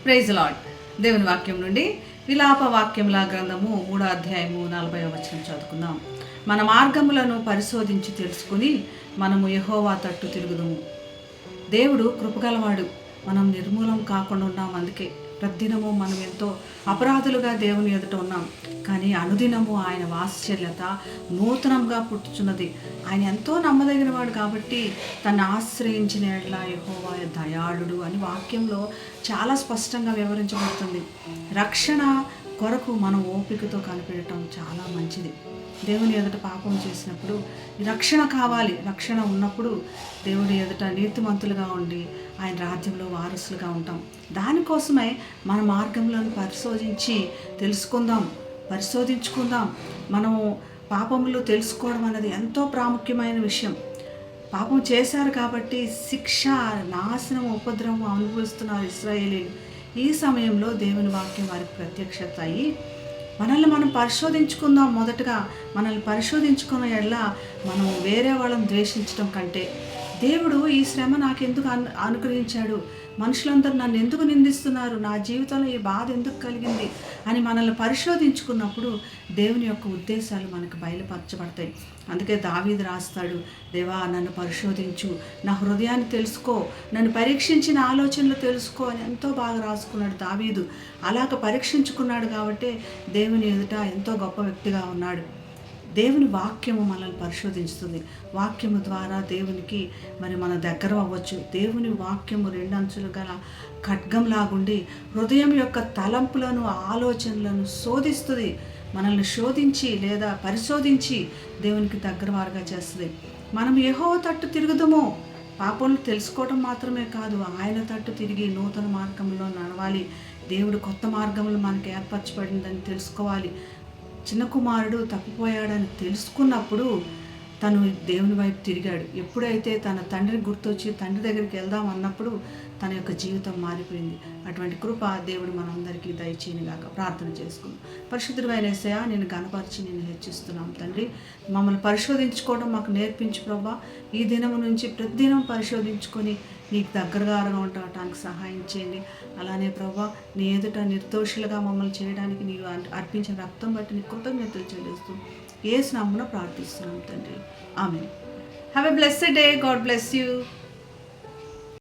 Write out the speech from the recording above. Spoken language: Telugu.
Praise lord. దేవుని వాక్యం నుండి విలాప వాక్యముల గ్రంథము 3వ అధ్యాయము 40వ వచనం చదువుకుందాం. మన మార్గములను పరిశోధించి తెలుసుకుని మనము యెహోవా తట్టు తిరుగుదుము. దేవుడు కృపగలవాడు. మనం నిర్మూలం కాకుండా ఉన్నాం. అందుకే ప్రతిదినము మనం ఎంతో అపరాధులుగా దేవుని ఎదుట ఉన్నాం. కానీ అనుదినము ఆయన వాత్సల్యత నూతనంగా పుట్టుచున్నది. ఆయన ఎంతో నమ్మదగిన వాడు కాబట్టి తను ఆశ్రయించిన ఎడల యెహోవా దయాళుడు అని వాక్యంలో చాలా స్పష్టంగా వివరించబడుతుంది. రక్షణ కొరకు మనం ఓపికతో కనిపెట్టడం చాలా మంచిది. దేవుని ఎదుట పాపం చేసినప్పుడు రక్షణ కావాలి. రక్షణ ఉన్నప్పుడు దేవుడి ఎదుట నీతిమంతులుగా ఉండి ఆయన రాజ్యంలో వారసులుగా ఉంటాం. దానికోసమే మన మార్గంలోని పరిశోధించుకుందాం. మనము పాపములు తెలుసుకోవడం అనేది ఎంతో ప్రాముఖ్యమైన విషయం. పాపం చేశారు కాబట్టి శిక్ష, నాశనం, ఉపద్రవం అనుభవిస్తున్నారు ఇశ్రాయేలీలు. ఈ సమయంలో దేవుని వాక్యం వారికి ప్రత్యక్షత అయ్యి మనల్ని మనం పరిశోధించుకుందాం. మొదటగా మనల్ని పరిశోధించుకున్న ఎడల మనం వేరే వాళ్ళని ద్వేషించడం కంటే దేవుడు ఈ శ్రమ నాకెందుకు అనుగ్రహించాడు, మనుషులందరూ నన్ను ఎందుకు నిందిస్తున్నారు, నా జీవితంలో ఈ బాధ ఎందుకు కలిగింది అని మనల్ని పరిశోధించుకున్నప్పుడు దేవుని యొక్క ఉద్దేశాలు మనకు బయలుపరచబడతాయి. అందుకే దావీదు రాస్తాడు, దేవా నన్ను పరిశోధించు, నా హృదయాన్ని తెలుసుకో, నన్ను పరీక్షించిన ఆలోచనలు తెలుసుకో అని ఎంతో బాగా రాసుకున్నాడు దావీదు. అలాగ పరీక్షించుకున్నాడు కాబట్టి దేవుని ఎదుట ఎంతో గొప్ప వ్యక్తిగా ఉన్నాడు. దేవుని వాక్యము మనల్ని పరిశోధిస్తుంది. వాక్యము ద్వారా దేవునికి మన దగ్గర అవ్వచ్చు. దేవుని వాక్యము 2 అంచులు గల ఖడ్గంలాగుండి హృదయం యొక్క తలంపులను, ఆలోచనలను శోధిస్తుంది. మనల్ని శోధించి లేదా పరిశోధించి దేవునికి దగ్గర వారుగా చేస్తుంది. మనం యెహోవా తట్టు తిరుగుదాము. పాపంలో తెలుసుకోవడం మాత్రమే కాదు, ఆయన తట్టు తిరిగి నూతన మార్గంలో నడవాలి. దేవుడు కొత్త మార్గంలో మనకు ఏర్పరచబడిందని తెలుసుకోవాలి. చిన్న కుమారుడు తప్పిపోయాడని తెలుసుకున్నప్పుడు తను దేవుని వైపు తిరిగాడు. ఎప్పుడైతే తన తండ్రికి గుర్తొచ్చి తండ్రి దగ్గరికి వెళ్దాం అన్నప్పుడు తన యొక్క జీవితం మారిపోయింది. అటువంటి కృప దేవుడు మనందరికీ దయచేయనిలాగా ప్రార్థన చేసుకుందాం. పరిశుద్ధుడైన యేసయ్యా, నేను గణపరిచి నేను హెచ్చిస్తున్నాం తండ్రి. మమ్మల్ని పరిశోధించుకోవడం మాకు నేర్పించు ప్రభా. ఈ దినం నుంచి ప్రతిదినం పరిశోధించుకొని నీకు దగ్గరగా ఉండటానికి సహాయం చేయండి. అలానే ప్రభా, నీ ఎదుట నిర్దోషులుగా మమ్మల్ని చేయడానికి నీవు అర్పించిన రక్తం బట్టి నీ కృతజ్ఞతలు చెల్లిస్తూ యేసు నామమున ప్రార్థిస్తున్నాం తండ్రి. Amen. Have a blessed day. God bless you.